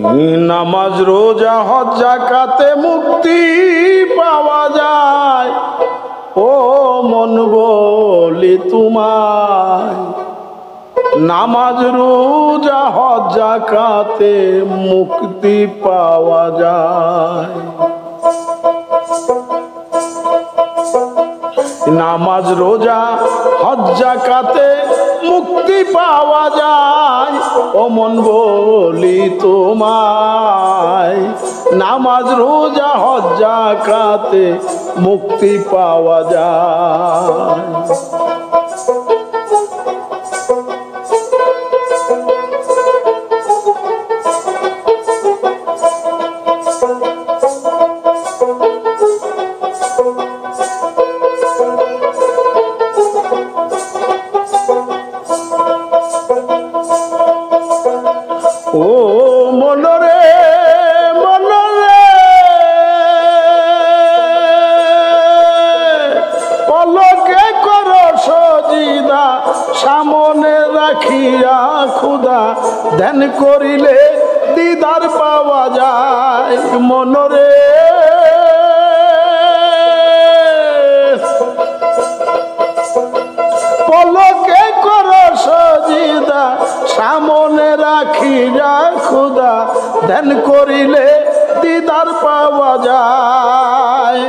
নামাজ রোজা হজ যাকাতে মুক্তি পাওয়া যায়। ও মন বলি তোমায়, নামাজ রোজা হজ যাকাতে মুক্তি পাওয়া যায়। নামাজ রোজা হজ যাকাতে মুক্তি পাওয়া যায়। ও মন বলি তোমায়, নামাজ রোজা হজ যাকাতে মুক্তি পাওয়া যায়। ও মনরে মনরে পলকে কর সজিদা, সামনে রাখিয়া খুদা ধ্যান করিলে দিদার পাওয়া যায়। মনরে পলকে কর সজিদা, সামনে রাখিয়া খুদা ধ্যান করিলে দিদার পাওয়া যায়।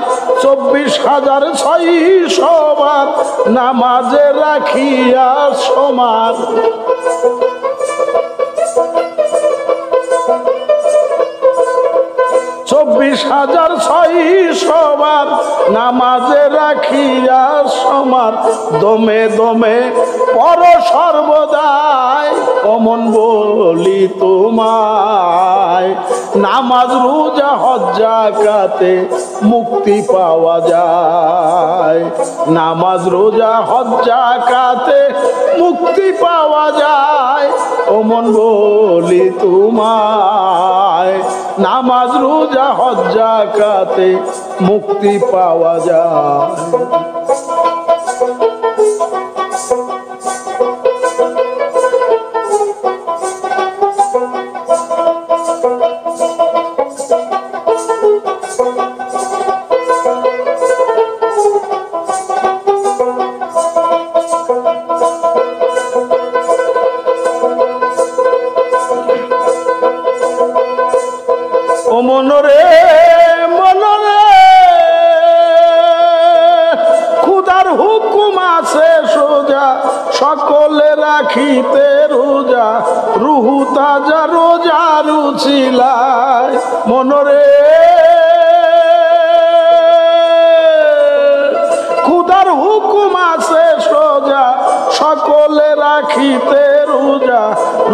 24,600 বার নামাজে রাখিয়া সমান, 24,600 বার নামাজে রাখিয়া সমান, দমে দমে পর সর্বদাই। অমন বলি তোমায়, নামাজ রোজা হজ যাকাতে মুক্তি পাওয়া যায়। নামাজ রোজা হজ যাকাতে মুক্তি পাওয়া যায়। অমন বলি তোমায়, নামাজ রোজা হজ যাকাতে মুক্তি পাওয়া যায়। ও মনরে মনরে খুদার হুকুম আছে সোজা, সকলে রাখিতে রোজা, রুহু তাজা রোজা রুচিলায়। মনরে খুদার হুকুম আছে সোজা, সকলে রাখিতে রোজা,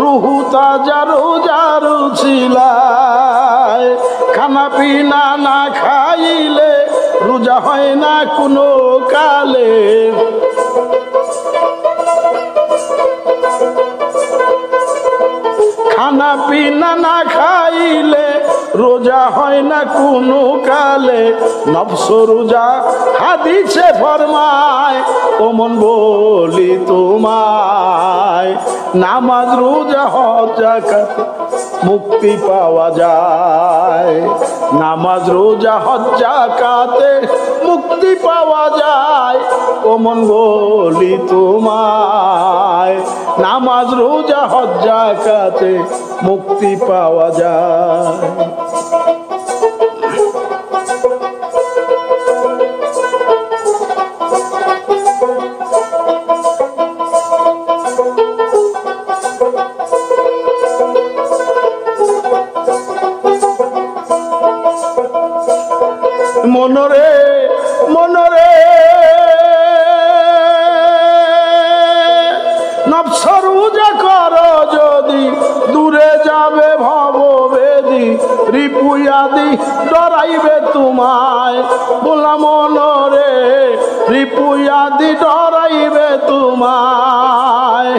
রুহু তাজা রোজা রুচিলায়। খানা পিনা না খাইলে রোজা হয় না কোনো কালে, খানা পিনা না খাইলে রোজা হয় না কোনো কালে। নফস রোজা হাদিসে ফরমায়। ও মন বলি তোমায়, নামাজ রোজা হজ যাকাতে মুক্তি পাওয়া যায়। নামাজ রোজা হজ যাকাতে মুক্তি পাওয়া যায়। ও মন বলি তোমায়, নামাজ রোজা হজ যাকাতে মুক্তি পাওয়া যায়। মনরে মনরে নফস রোজা কর যদি, দূরে যাবে ভববেদী, রিপুয়াদি ডরাইবে তোমায়। বলা মনরে রিপুয়াদি ডরাইবে তোমায়।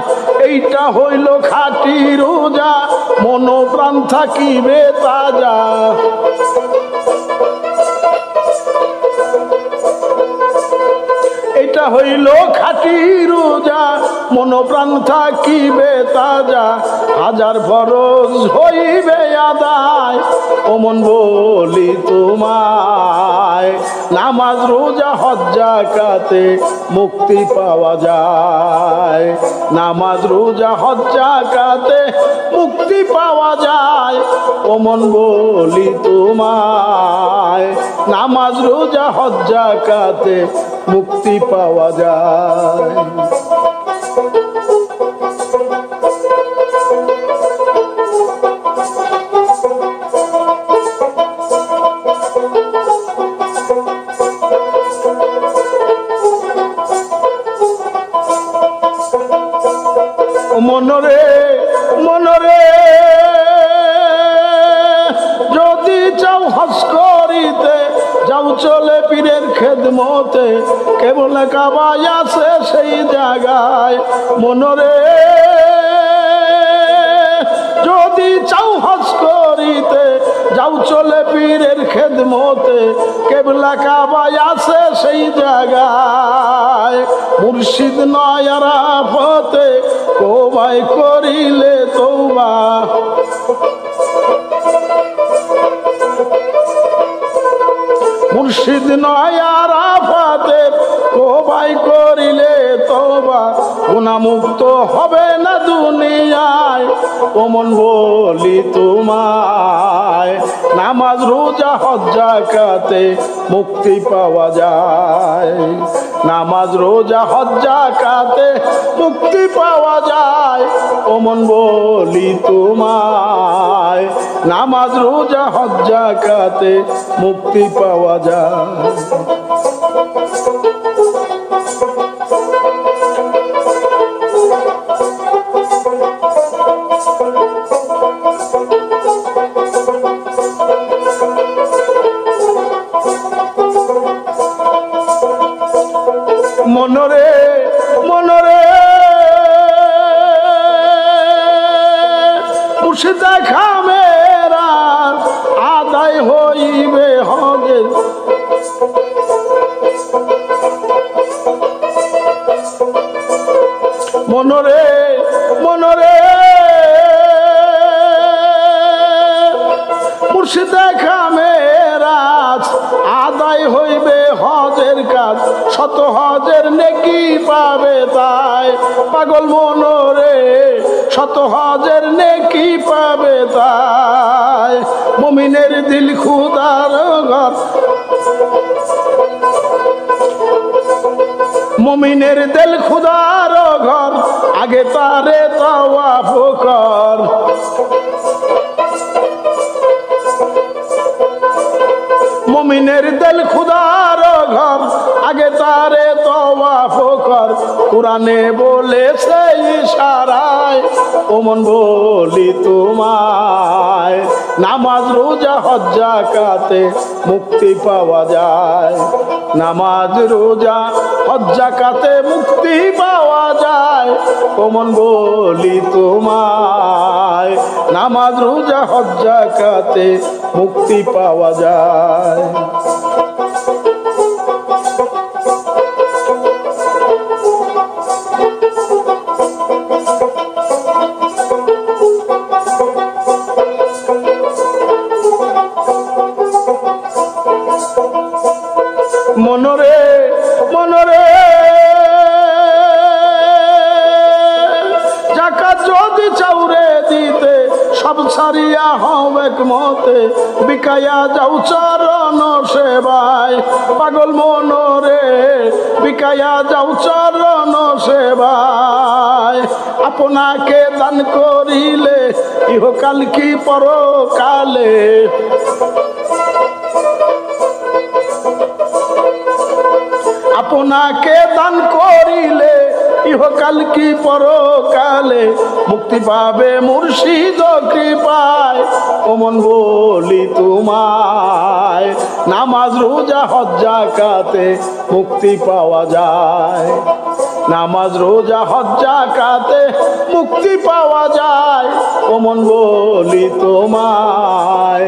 এইটা হইল খাঁটি রোজা, মন প্রাণ থাকিবে তাজা। এটা হইল খাঁটি রোজা, মনোপ্রাণ থাকিবে তাজা, হাজার ফরজ হইবে আদায়। ও মন বলি তোমায়, নামাজ রোজা হজ যাকাতে মুক্তি পাওয়া যায়। নামাজ রোজা হজ যাকাতে মুক্তি পাওয়া যায়। ও মন বলি তোমায়, নামাজ রোজা হজ যাকাতে মুক্তি পাওয়া যায়। মনরে মনরে যদি চাও হজ করিতে, যাও চলে পীরের খেদমতে, কেবল কাবায় আছে সেই জায়গায়। মনরে যদি চাও হজ করিতে, যাও চলে পীরের খেদমতে, কেবলা কাবায় আছে সেই জায়গায়। মুর্শিদ নয় আরাফতে, কোবায় করিলে তওবা। মুর্শিদ নয় আরাফতে, কোবায় করিলে তওবা। গুনাহমুক্ত হবে না দুনিয়ায়। ও মন বলি তোমায়, নামাজ রোজা হজ যাকাতে মুক্তি পাওয়া যায়। নামাজ রোজা হজ যাকাতে মুক্তি পাওয়া যায়। ও মন বলি তোমায়, নামাজ রোজা হজ যাকাতে মুক্তি পাওয়া যায়। মনরে মনরে মুর্শিদ দেখা মেরা, আদায় হইবে হজের। মনরে মনরে মুর্শিদ দেখা মেরাজ, আদায় হইবে হজের কাজ। শত হজের নেকি পাবে তাই, পাগল মনরে শত হজের নেকি পাবে তাই। মুমিনের দিল খুদার ঘর, মুমিনের দিল খুদার ঘর, আগে তারে তাওয়াফ কর। মুমিনের দিল খুদার ঘর, আগে তারে তাওয়াফ কর। কুরআনে বলেছে ইশারায়, ও মন বলি তোমায়, নামাজ রোজা হজ যাকাতে মুক্তি পাওয়া যায়। নামাজ রোজা হজ যাকাতে মুক্তি পাওয়া যায়। ও মন বলি তোমায়, নামাজ রোজা হজ যাকাতে মুক্তি পাওয়া যায়। মনরে মনরে যাকাত যদি চাউরে দিতে, সব ছাড়িয়া হও একমতে, বিকাইয়া যাও চরণ সেবায়। পাগল মনরে বিকাইয়া যাও চরণ সেবায়। আপনাকে দান করিলে ইহকাল কি পরকালে, আপনাকে দান করিলে ইহকাল কি পরকালে, মুক্তি পাবে মুর্শিদ কৃপায়। ও মন বলি তোমায়, নামাজ রোজা হজ যাকাতে মুক্তি পাওয়া যায়। নামাজ রোজা হজ যাকাতে মুক্তি পাওয়া যায়। ও মন বলি তোমায়,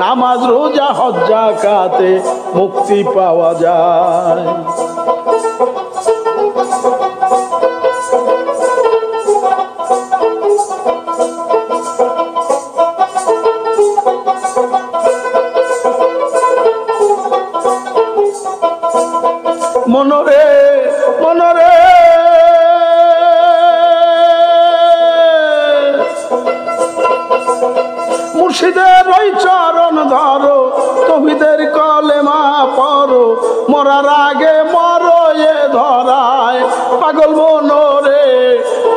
নামাজ রোজা হজ যাকাতে মুক্তি পাওয়া যায়। মুর্শিদের ওই চরণ ধরো, তৌহিদের কলেমা পড়ো, মরার আগে মরো এ ধরায়, পাগল মনোরে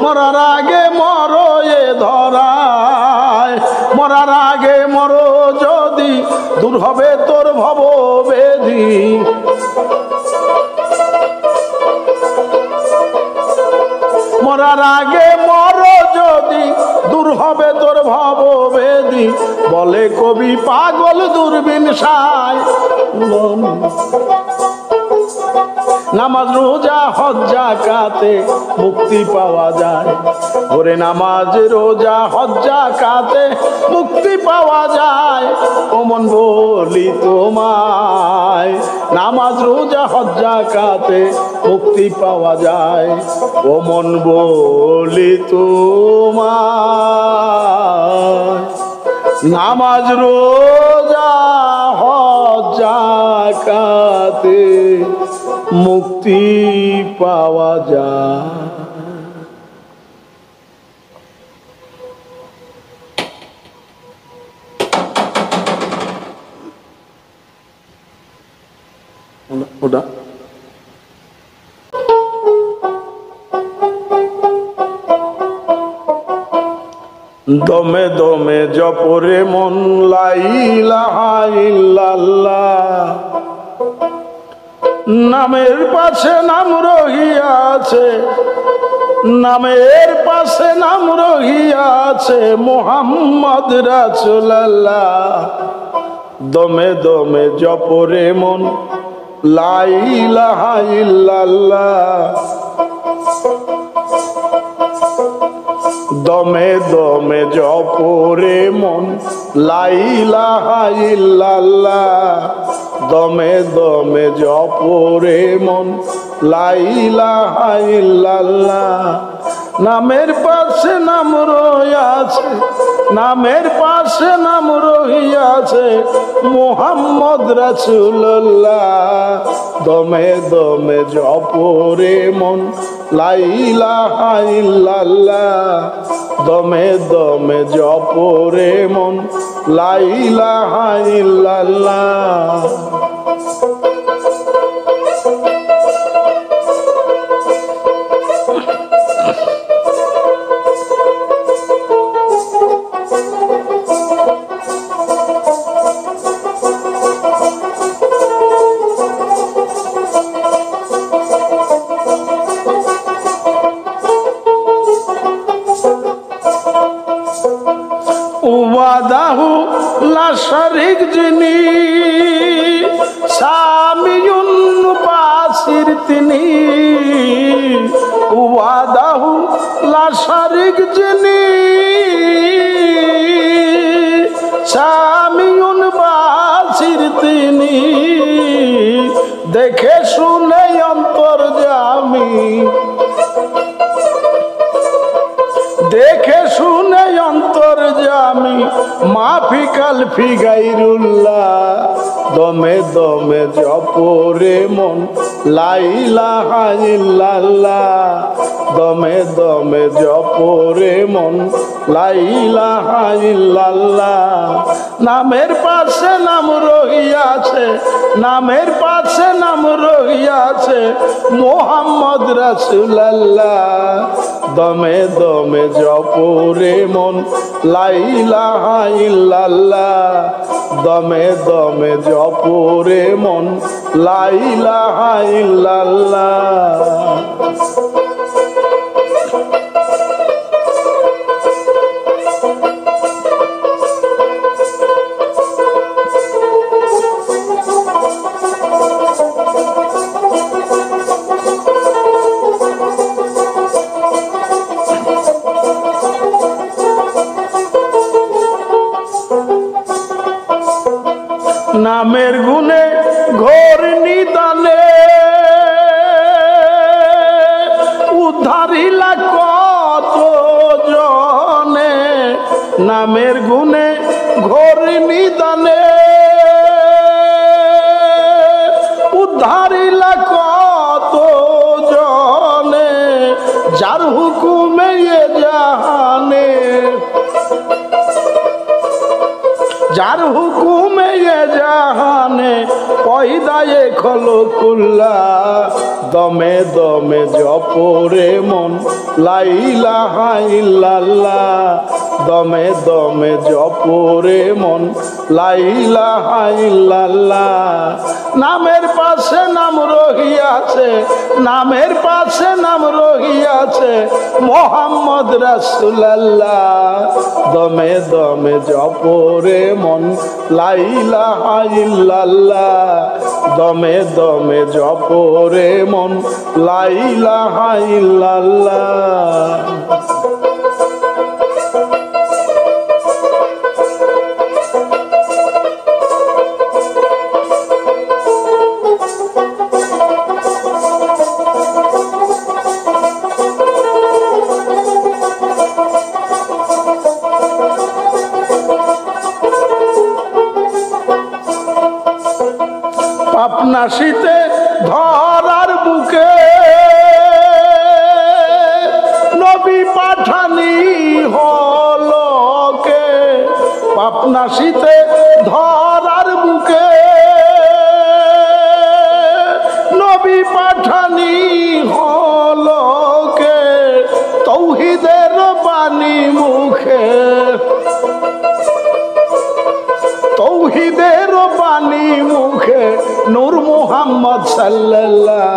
মরার আগে মরো এ ধরায়, মরার আগে মরো যদি দূর হবে তোর ভব বেধি। মরার আগে মরো যদি দূর হবে তোর ভব বেধি, বলে কবি পাগল দূরবীন সায়। নামাজ রোজা হজ যাকাতে মুক্তি পাওয়া যায়, ওরে নামাজ রোজা হজ যাকাতে মুক্তি পাওয়া যায়। ও মন বলি তোমায়, নামাজ রোজা হজ যাকাতে মুক্তি পাওয়া যায়। ও মন বলি তোমায়, নামাজ রোজা হজ যাকাতে মুক্তি পাওয়া যায়। ওটা দমে দমে জপরে মন লা ইলাহা ইল্লাল্লাহ, নামের পাশে নাম রহিয়াছে, নামের পাশে নাম রহিয়াছে মুহাম্মদ রাসূলুল্লাহ। দমে দমে জপরে মন লা ইলাহা ইল্লাল্লাহ, দমে দমে জপরে মন লা ইলাহা ইল্লাল্লাহ, দমে দমে জপরে মন লা ইলাহা ইল্লাল্লাহ। নামের পাশে নাম রহিয়াছে, নামের পাশে নাম রহিয়াছে মুহাম্মদ রাসূলুল্লাহ। দমে দমে জপরে মন লা ইলাহা ইল্লাল্লাহ, দমে দমে জপরে মন লা ইলাহা ইল্লাল্লাহ। ওয়াদাহু লা শারিক যিনি, সামিউন বাসির তিনি। ওয়াদাহু লা শারিক যিনি, সামিউন বাসির তিনি। দেখে শুনে অন্তর্যামী, দেখে শুনে অন্তর্যামী মাফি কালফি গায়রুল্লাহ। দমে দমে জপরে মন লা ইলাহা ইল্লাল্লাহ, দমে দমে জপরে মন লা ইলাহা ইল্লাল্লাহ। নামের পাশে নাম রহিয়াছে, নামের পাশে নাম রহিয়াছে মুহাম্মদ রাসূলুল্লাহ। দমে দমে জপরে মন লা ইলাহা ইল্লাল্লাহ, দমে দমে জপরে মন লা ইলাহা ইল্লাল্লাহ। নামের গুণে ঘোর নিদানে উদ্ধারিলা কত জনে, নামের গুণে ঘোর নিদানে উদ্ধারিলা কত জনে, যার হুকুমে এ জাহানে যার হুকুমে এ জাহানে পয়দায়ে খলকুল্লা দমে দমে জপরে মন লা ইলাহা ইল্লাল্লাহ দমে দমে জপরে মন লা ইলাহা ইল্লাল্লাহ নামের পাশে নাম রহিয়াছে নামের পাশে নাম রহিয়াছে মোহাম্মদ রাসূলুল্লাহ দমে দমে জপরে মন লা ইলাহা ইল্লাল্লাহ দমে দমে জপরে মন লা ইলাহা ইল্লাল্লাহ পাপনাশীতে ধরার বুকে নবী পাঠানি হলো কে পাপনাশীতে ধরার বুকে নবী পাঠানি হলো কে তৌহিদের বাণী মুখে তৌহিদের বাণী মুখে নূর মুহাম্মদ সাল্লাল্লাহ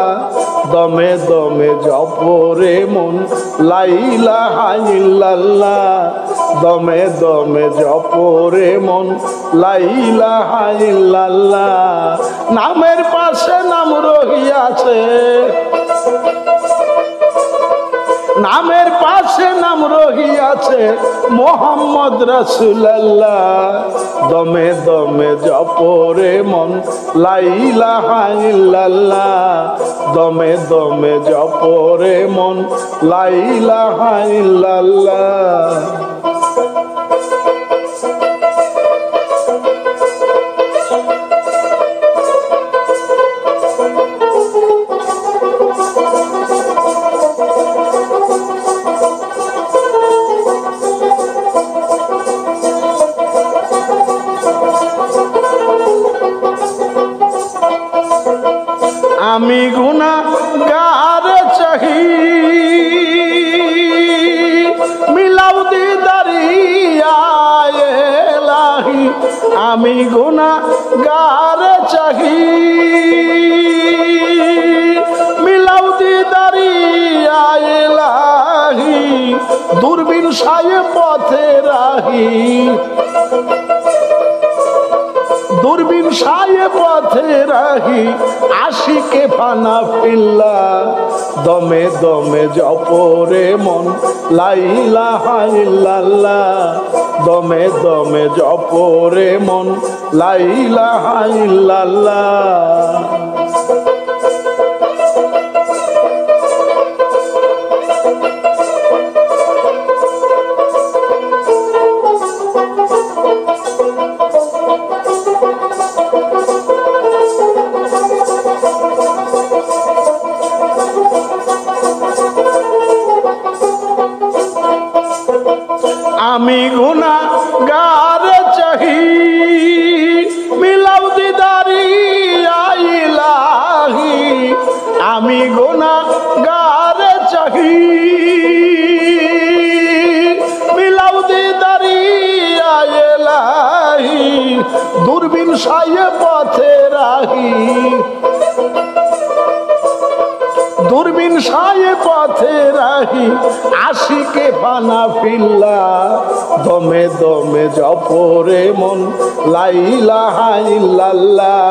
দমে দমে জপরে মন লা ইলাহা ইল্লাল্লাহ দমে দমে জপরে মন লা ইলাহা ইল্লাল্লাহ নামের পাশে নাম রহিয়াছে নামের পাশে নাম রহিয়াছে মোহাম্মদ রাসূলুল্লাহ দমে দমে জপরে মন লা ইলাহা ইল্লাল্লাহ দমে দমে জপরে মন লা ইলাহা ইল্লাল্লাহ আমি গুনাহগার চাহি মিলাও দিদারি আয়ে ইলাহি আমি গুনাহগার চাহি মিলাও দিদারি আয়ে ইলাহি দূরবীন সায়ে পথে রাহি দূরবীন সায়ে পথে রাহি আশিকে ফানা ফিল্লা দমে দমে জপরে মন লা ইলাহা ইল্লাল্লাহ দমে দমে জপরে মন লা ইলাহা ইল্লাল্লাহ আমি গুনাহগার চাহি মিলাও দিদারি আয়ে ইলাহি আমি গুনাহগার চাহি মিলাও দিদারি আয়ে ইলাহি দূরবীন সায়ে পথে রাহি দূরবীন সায়ে পথে রাহি আশিকে ফানা ফিল্লা দমে দমে জপরে মন লা ইলাহা ইল্লাল্লাহ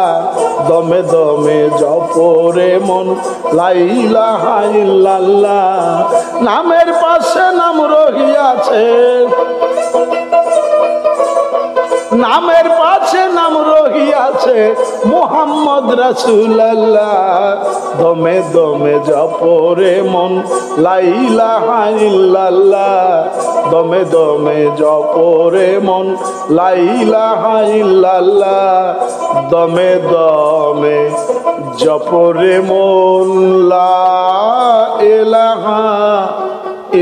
দমে দমে জপরে মন লা ইলাহা ইল্লাল্লাহ নামের পাশে নাম রহিয়াছে নামের পাশে নাম রহিয়াছে মোহাম্মদ রাসূলুল্লাহ দমে দমে জপরে মন লা ইলাহা ইল্লাল্লাহ দমে দমে জপরে মন লা ইলাহা ইল্লাল্লাহ দমে দমে জপরে মন লা ইলাহা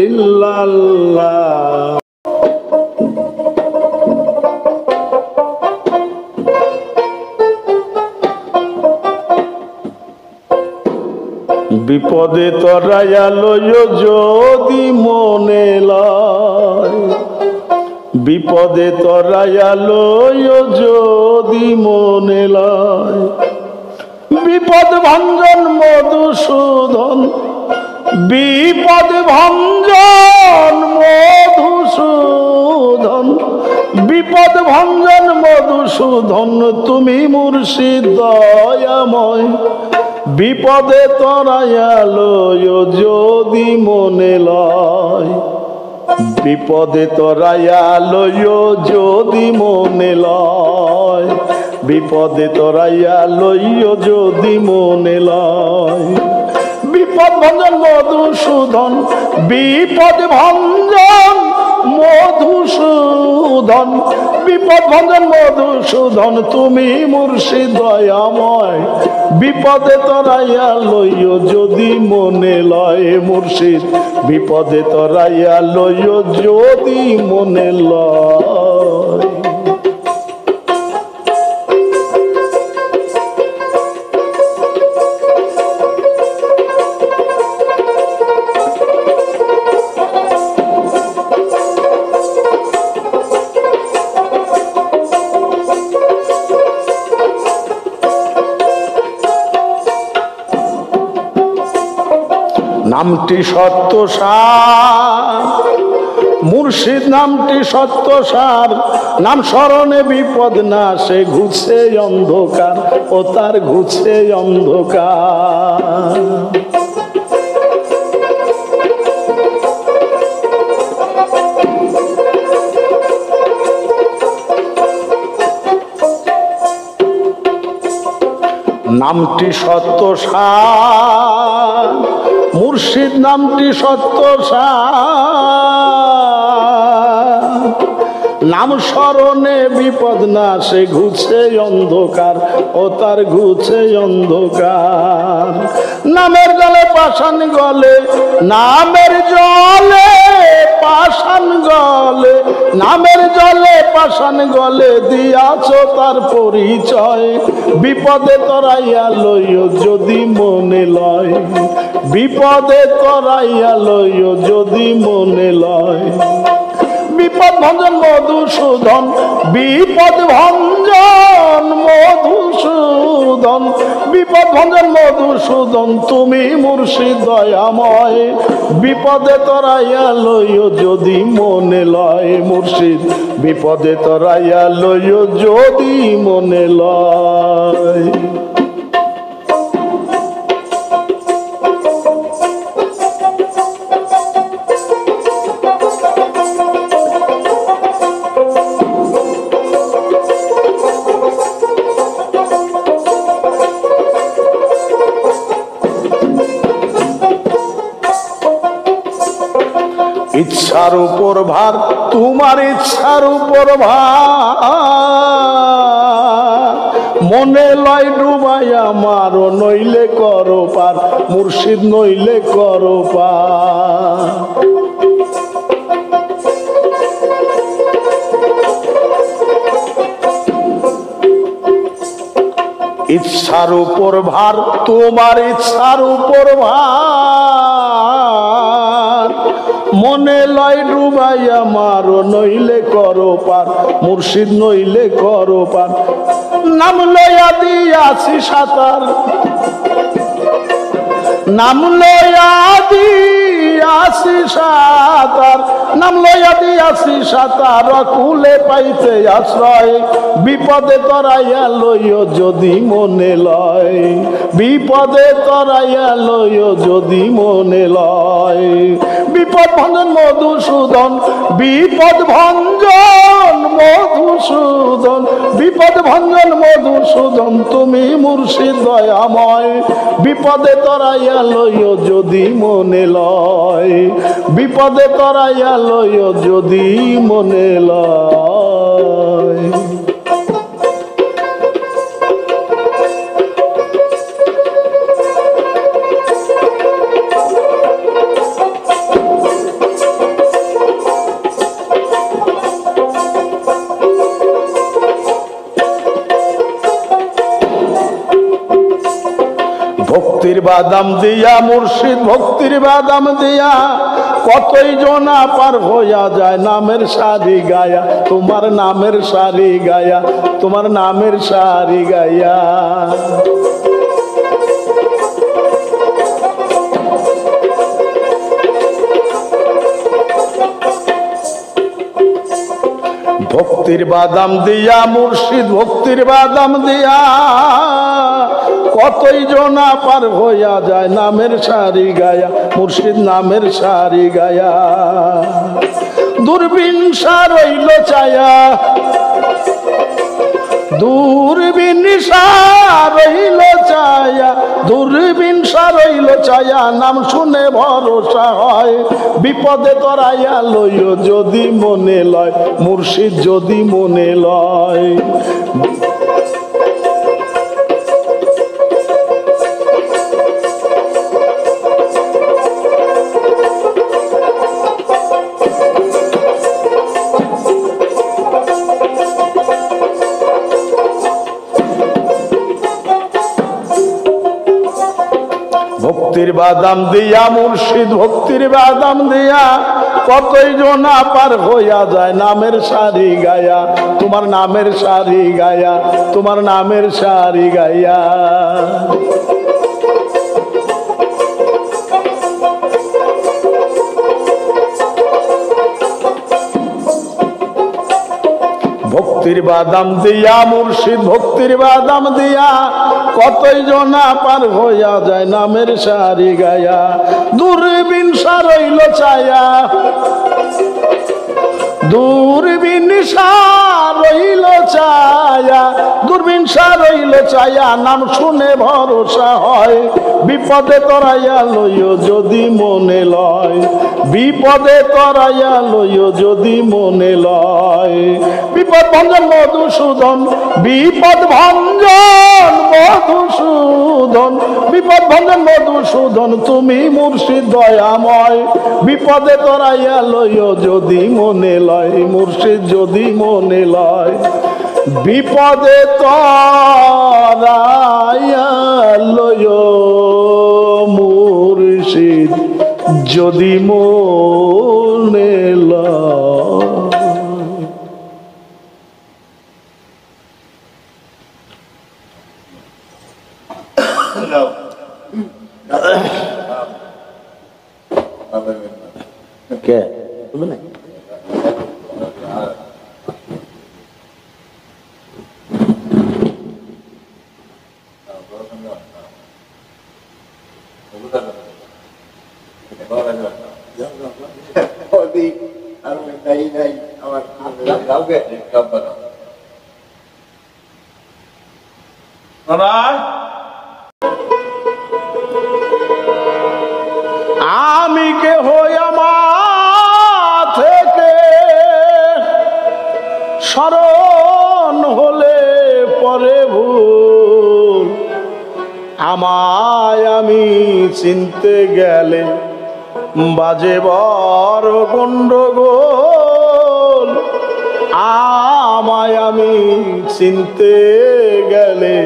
ইল্লাল্লাহ বিপদে তরাইয়া লইও যদি মনে লয়, বিপদে তরাইয়া লইও যদি মনে লয়। বিপদ ভঞ্জন মধুসূদন, বিপদ ভঞ্জন মধুসূদন, বিপদ ভঞ্জন মধুসূদন তুমি মুর্শিদ দয়াময়। বিপদে তরাইয়া লইও যদি মনে লয়, বিপদে তরাইয়া লইও যদি মনে লয়, বিপদে তরাইয়া লইও যদি মনে লয়। বিপদ ভঞ্জন মধুসূদন, বিপদ ভঞ্জন মধুসূদন, বিপদ ভঞ্জন মধুসূদন তুমি মুর্শিদ দয়াময়। বিপদে তরাইয়া লইও যদি মনে লয়, মুর্শিদ বিপদে তরাইয়া লইও যদি মনে লয়। নামটি সত্য সার, মুর্শিদ নামটি সত্য সার। নাম স্মরণে বিপদ না সে ঘুছে অন্ধকার, ও তার ঘুছে অন্ধকার। নামটি সত্য সার, মুর্শিদ নামটি সত্য সার। নাম স্মরণে বিপদ না সে ঘুছে অন্ধকার, ও তার ঘুছে অন্ধকার। নামের জলে পাষাণ গলে, নামের জলে পাষাণ গলে, নামের জলে পাষাণ গলে দিয়াছ তার পরিচয়। বিপদে তরাইয়া লইও যদি মনে লয়, বিপদে তরাইয়া লইও যদি মনে লয়। বিপদ ভঞ্জন মধুসূদন, বিপদ ভঞ্জন মধুসূদন, বিপদ ভঞ্জন মধুসূদন তুমি মুর্শিদ দয়াময়। বিপদে তরাইয়া লইও যদি মনে লয়, মুর্শিদ বিপদে তরাইয়া লইও যদি মনে লয়। ইচ্ছার উপর ভার, তোমার ইচ্ছার উপর ভার। মনে লয় ডুবাই আমার, নইলে করো পার, মুর্শিদ নইলে করো পার। ইচ্ছার উপর ভার, তোমার ইচ্ছার উপর ভার। মনে লয় ডুবাই আমার, নইলে করো পার, মুর্শিদ নইলে করো পার। নাম লইয়া দিয়াছি সাঁতার, নাম লইয়া দিয়াছি সাঁতার, নাম লইয়া দিয়াছি সাঁতার। কুলে পাইতে আশ্রয়, বিপদে তরাইয়া লইও যদি মনে লয়, বিপদে তরাইয়া লইও যদি মনে লয়। বিপদ ভঞ্জন মধুসূদন, বিপদ ভঞ্জন মধুসূদন, বিপদ ভঞ্জন মধুসূদন তুমি মুর্শিদ দয়াময়। বিপদে তরাইয়া লইও যদি মনে লয়, বিপদে তরাইয়া লইও যদি মনে লয়। ভক্তির বাদাম দিয়া মুর্শিদ ভক্তির বাদাম দিয়া কতই জনা পার হইয়া যায় নামের সারি গায়া, তোমার নামের সারি গায়া, তোমার নামের সারি গায়া। ভক্তির বাদাম দিয়া মুর্শিদ ভক্তির বাদাম দিয়া কতই জনা পার হইয়া যায় নামের সারি গায়া, মুর্শিদ নামের সারি গায়া। দূরবীন রইল ছায়া, দূরবীন রইল ছায়া, দূরবীন রইল ছায়া, নাম শুনে ভরসা হয়। বিপদে তরাইয়া লইও যদি মনে লয়, মুর্শিদ যদি মনে লয়। ভক্তির বাদাম দিয়া মুর্শিদ ভক্তির বাদাম দিয়া কতই জনা পার হইয়া যায় নামের সারি গায়া, তোমার নামের সারি গায়া, তোমার নামের সারি গায়া। ভক্তির বাদাম দিয়া মুর্শিদ ভক্তির বাদাম দিয়া কতই জনা পার হইয়া যায় নামের সারি গায়া। দূরবীন রইল ছায়া, দূরবীন রইল ছায়া, দূরবীন রইল ছায়া, নাম শুনে ভরসা হয়। বিপদে তরাইয়া লইও যদি মনে লয়, বিপদে তরাইয়া লইও যদি মনে লয়। বিপদ ভঞ্জন মধুসূদন, বিপদ ভঞ্জন মধুসূদন, বিপদ ভঞ্জন মধুসূদন, তুমি মুর্শিদ দয়াময়। বিপদে তরাইয়া লইও যদি মনে লয়, মুর্শিদ যদি মনে লয়। বিপদে তরাইয়া লইও মুর্শিদ যদি মনে লয়। কে আমি কে হই আমার থেকে স্মরণ হলে পরে ভুল, আমায় আমি চিনতে গেলে বাজে বড় গন্ডগোল। আমায় আমি চিনতে গেলে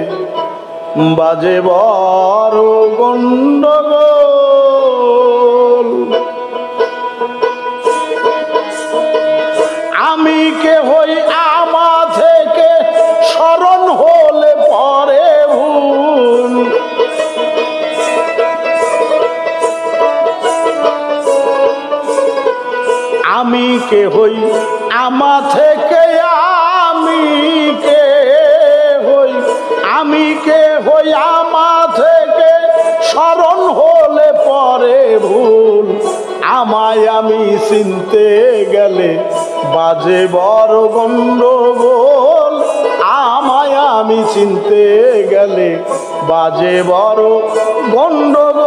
বাজে বড় গন্ডগোল। আমি কে হই আমা থেকে স্মরণ হলে পরে ভুল, আমি কে হই আমা থেকে, আমি কে হই, আমি কে হই আমা থেকে স্মরণ হলে পরে ভুল। আমায় আমি চিনতে গেলে বাজে বড় গন্ডগোল, আমায় আমি চিনতে গেলে বাজে বড় গন্ডগোল।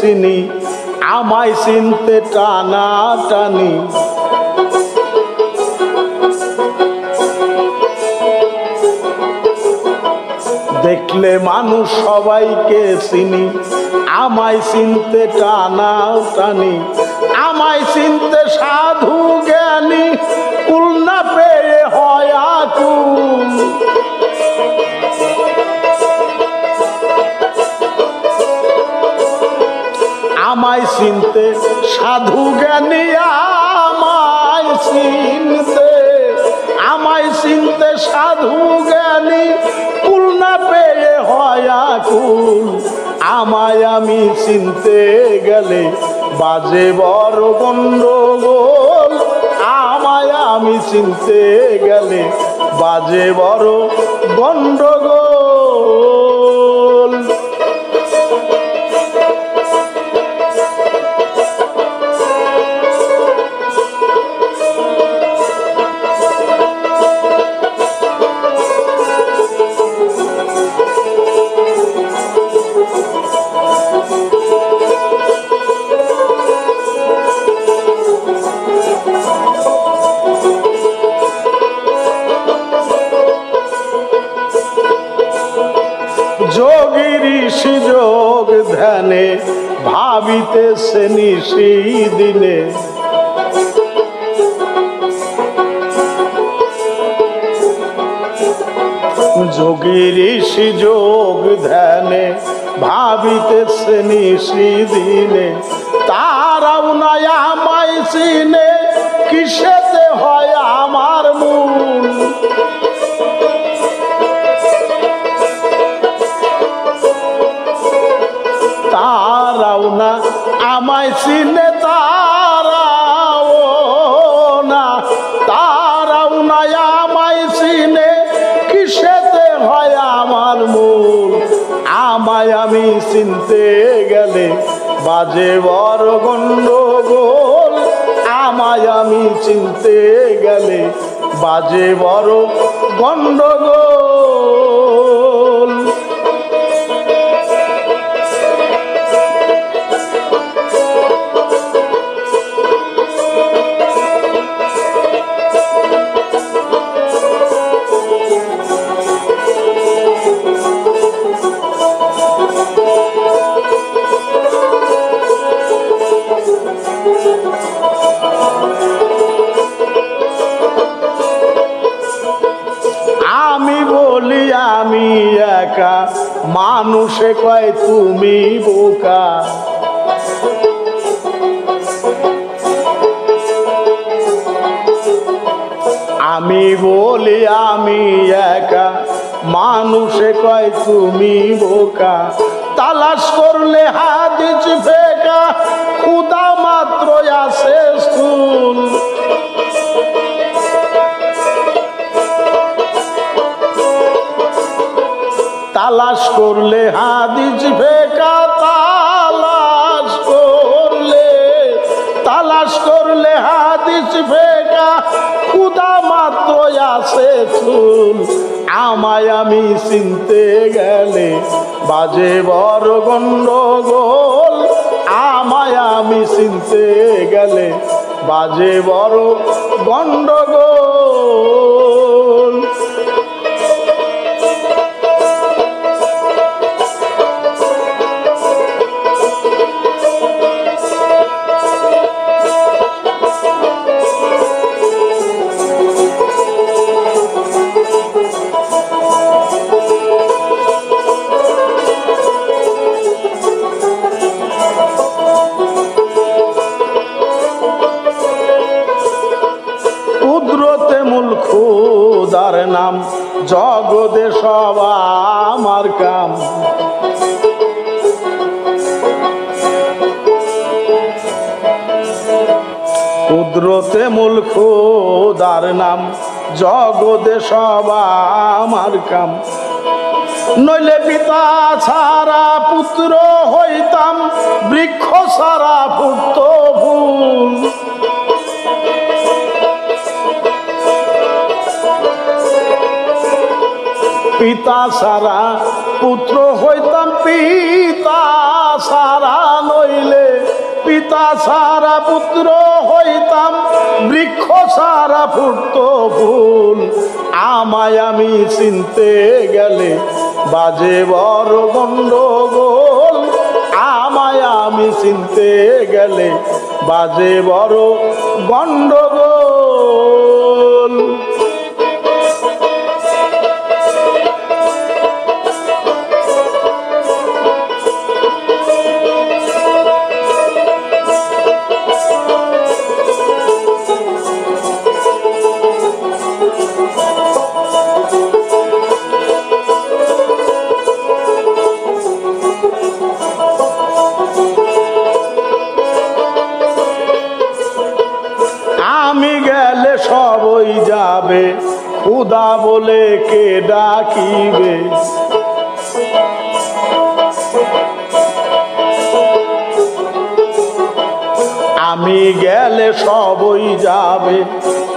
চিনি আমায় চিনতে টানা টানি দেখলে মানুষ সবাইকে চিনি আমায় চিনতে টানা টানি আমায় চিনতে সাধু জ্ঞানী কুল না পেয়ে হয় আকুল আমায় চিনতে সাধু জ্ঞানী আমায় চিনতে সাধু জ্ঞানী কুল না পেয়ে হয় আকুল আমায় আমি চিনতে গেলে বাজে বড় গন্ডগোল আমায় আমি চিনতে গেলে বাজে বড় গন্ডগোল যোগী ঋষি যোগ ধ্যানে ভাবিতেছে নিশি দিনে যোগী ঋষি যোগ ধ্যানে ভাবিতেছে নিশি দিনে তারাও নাই আমায় চিনে কিসেতে হয় আমার মূল তারাও না আমায় চিনে তারাও না আমায় চিনে কিসেতে হয় আমার মূল আমায় আমি চিনতে গেলে বাজে বড় গন্ডগোল আমায় আমি চিনতে গেলে বাজে বড় গন্ডগোল আমি বলি আমি একা মানুষে কয় তুমি বোকা আমি বলি আমি একা মানুষে কয় তুমি বোকা তালাশ করলে হাদিস ফেকা খুদা মাত্র আছে স্থূল তালাশ করলে হাদিস ফেকা তালাশ করলে হাদিস ফেকা খুদা মাত্র আছে চুল আমায় আমি চিনতে গেলে বাজে বড় গন্ডগোল আমায় আমি চিনতে গেলে বাজে বড় গন্ডগোল খোদার নাম জগতে সব আমার কাম কুদরতে মূল খোদার নাম জগতে সব আমার কাম নইলে পিতা ছাড়া পুত্র হইতাম বৃক্ষ ছাড়া ফুটত ফুল পিতা ছাড়া পুত্র হইতাম পিতা সারা নইলে পিতা সারা পুত্র হইতাম, বৃক্ষ সারা ফুটত ফুল। আমায় আমি চিনতে গেলে বাজে বড় গন্ডগোল, আমায় আমি চিনতে গেলে বাজে বড় গন্ডগোল। আমি গেলে সবই যাবে, খুদা বলে কে ডাকিবে। আমি গেলে সবই যাবে,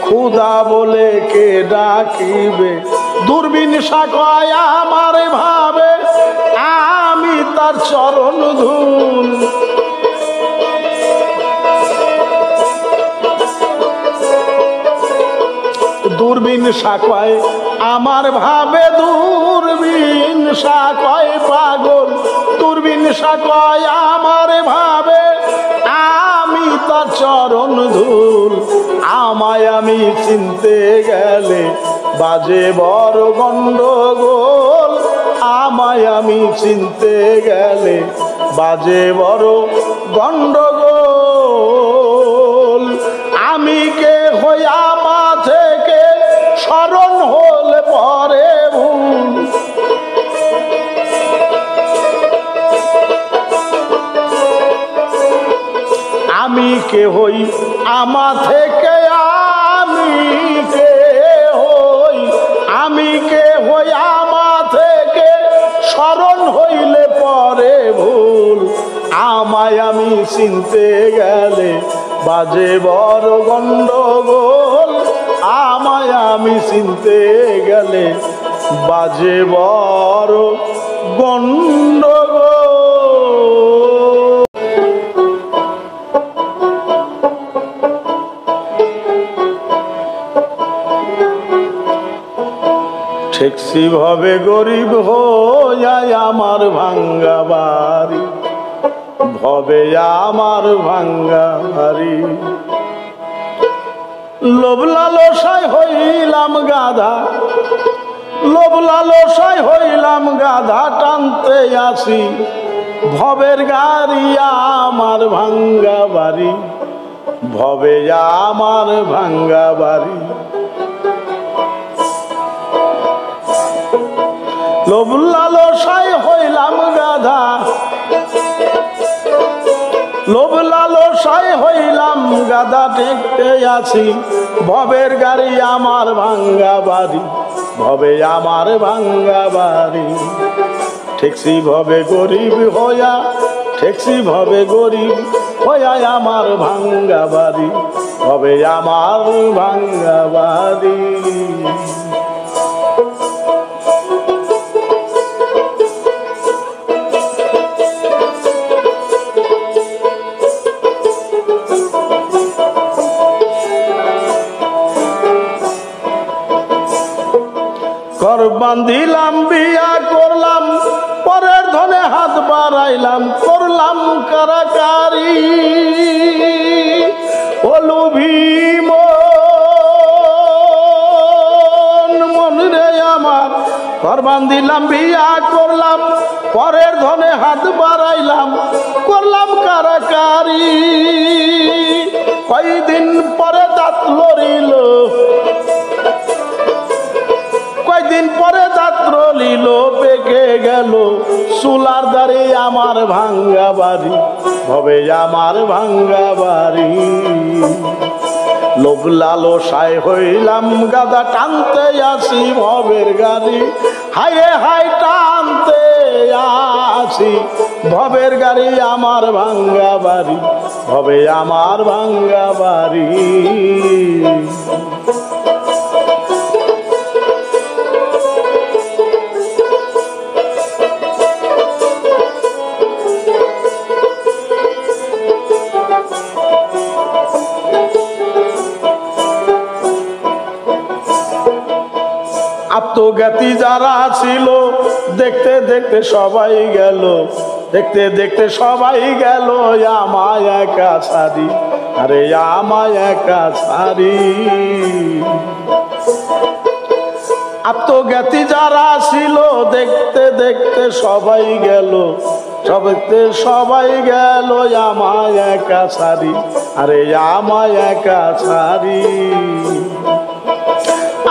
খুদা বলে কে ডাকিবে। দূরবীন সাকয় আমার ভাবে, আমি তার চরণ ধুল। দূরবীন সাকয় আমার ভাবে, দূরবীন সাকয় পাগল। দূরবীন সাকয় আমার ভাবে, আমি তার চরণ ধুল। আমায় আমি চিনতে গেলে বাজে বড় গন্ডগোল, আমায় আমি চিনতে গেলে বাজে বড় গন্ডগোল। আমি কে হইয়া মা থেকে স্মরণ হলে পরে ভুল। আমি কে হই আমা থেকে, আমি কে হই, আমি কে হই আমা থেকে স্মরণ হইলে পরে ভুল। আমায় আমি চিনতে গেলে বাজে বড় গন্ডগোল, আমায় আমি চিনতে গেলে বাজে বড় গন্ডগোল। ঠেকসি ভাবে গরিব হইয়াই আমার ভাঙ্গা বাড়ি, ভবে আমার ভাঙ্গা বাড়ি। লোভ লালসায় হইলাম গাধা, লোভ লালসায় হইলাম গাধা, টানতে আসি ভবের গাড়ি আমার ভাঙ্গা বাড়ি, ভবে আমার ভাঙ্গা বাড়ি। লোভ লালসায় হইলাম গাধা, লোভ লালসায় হইলাম গাধা, ঠেকতে আছি ভবের গাড়ি আমার ভাঙ্গা বাড়ি, ভবে আমার ভাঙ্গা বাড়ি। ঠেকসি ভবে গরিব হইয়া, ঠেকসি ভবে গরিব হইয়া আমার ভাঙ্গা বাড়ি, ভবে আমার ভাঙ্গা বাড়ি। ঘর বান্ধিলাম, বিয়া করলাম, পরের ধনে হাত বাড়াইলাম, করলাম কারাকারি। অলুভীম মন রে আমার, ঘর বান্ধিলাম, বিয়া করলাম, পরের ধনে হাত বাড়াইলাম, করলাম কারাকারি। কয়দিন পরে দাঁত লড়িল, কয়দিন পরে দাঁত লড়িল, পেকে গেল চুলার দাঁড়ি আমার ভাঙ্গা বাড়ি, ভবে আমার ভাঙ্গা বাড়ি। লোভ লালসায় হইলাম গাধা, টানতে আসি ভবের গাড়ি, হাইয়ে হাই টানতে আসি ভবের গাড়ি আমার ভাঙ্গা বাড়ি, ভবে আমার ভাঙ্গা বাড়ি। আত্মজ্ঞাতি যারা ছিল দেখতে দেখতে সবাই গেল, দেখতে দেখতে সবাই গেল আমায় একা ছাড়ি, আরে আমায় একা ছাড়ি। আত্মজ্ঞাতি যারা ছিল দেখতে দেখতে সবাই গেল, সবাই গেল আমায় একা ছাড়ি, আরে আমায় একা ছাড়ি।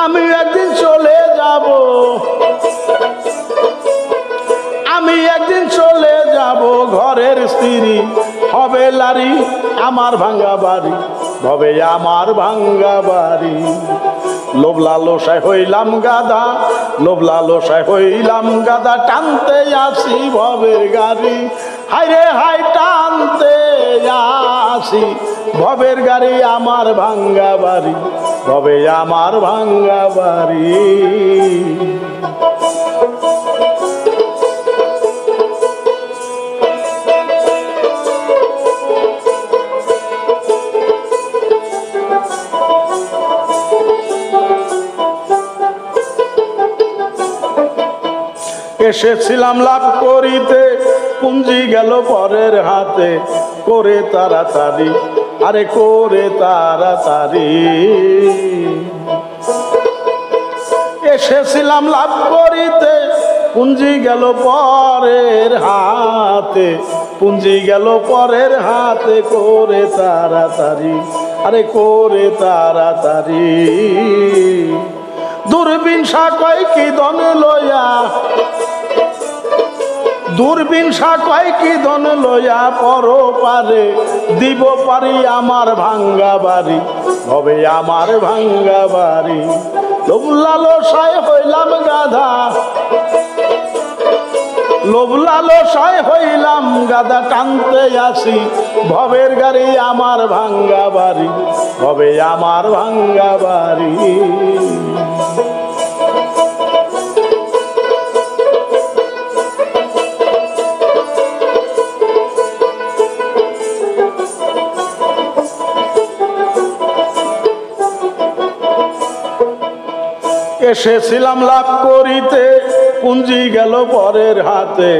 আমি একদিন চলে যাব, আমি একদিন চলে যাব, ঘরের স্ত্রী হবে লারি, আমার ভাঙ্গা বাড়ি হবে আমার ভাঙ্গা বাড়ি। লোভ লালসায় হইলাম গাধা, লোভ লালসায় হইলাম গাধা, টানতে আসি ভবের গাড়ি, হাইরে হাই টানতে আসি ভবের গাড়ি, আমার ভাঙ্গা বাড়ি হবে আমার ভাঙ্গা বাড়ি। এসেছিলাম লাভ করিতে, পুঞ্জি গেল পরের হাতে, করে তাড়াতাড়ি, আরে করে তাড়াতাড়ি। এসেছিলাম লাভ করিতে, পুঞ্জি গেল পরের হাতে, পুঞ্জি গেল পরের হাতে, করে তাড়াতাড়ি, আরে করে তাড়াতাড়ি। দূরবীন কয় কি ধন লইয়া, দূরবীন কয় কি ধন লইয়া, পর পারে দিব পারি আমার ভাঙ্গা বাড়ি হবে আমার ভাঙ্গা বাড়ি। লোভ লালসায় হইলাম গাধা, লোভ লালসায় হইলাম গাধা, টানতে আসি ভবের গাড়ি, আমার ভাঙ্গা বাড়ি হবে আমার ভাঙ্গা বাড়ি। এসেছিলাম লাভ করিতে, পুঞ্জি গেল পরের হাতে,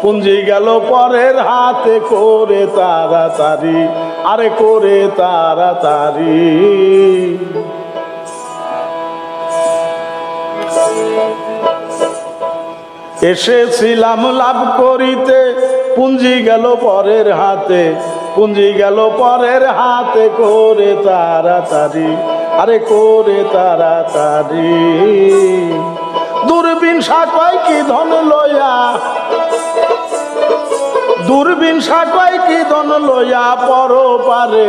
পুঞ্জি গেল পরের হাতে, করে তাড়াতাড়ি, আরে করে তাড়াতাড়ি। এসেছিলাম লাভ করিতে, পুঞ্জি গেল পরের হাতে, পুঞ্জি গেল পরের হাতে, করে তাড়াতাড়ি, আরে করে তাড়াতাড়ি। দূরবীন কয় কি ধন লইয়া, দূরবীন কয় কি ধন লইয়া, পর পারে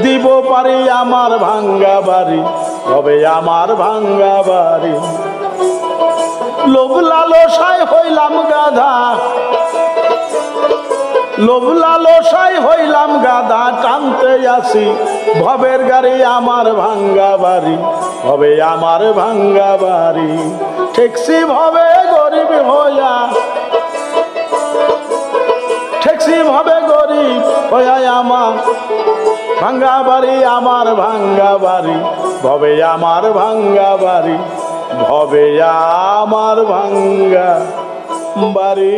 দিব পারি আমার ভাঙ্গা বাড়ি হবে আমার ভাঙ্গা বাড়ি। লোভ লালসায় হইলাম গাধা, লোভ লালসায় হইলাম গাধা, টানতে আসি ভবের গাড়ি, আমার ভাঙ্গা বাড়ি হবে আমার ভাঙ্গা বাড়ি। ঠেকসি ভবে গরিব হইয়া, ঠেকসি ভবে গরিব হইয়া আমার ভাঙ্গা বাড়ি, আমার ভাঙ্গা বাড়ি ভবে আমার ভাঙ্গা বাড়ি ভবে আমার ভাঙ্গা বাড়ি।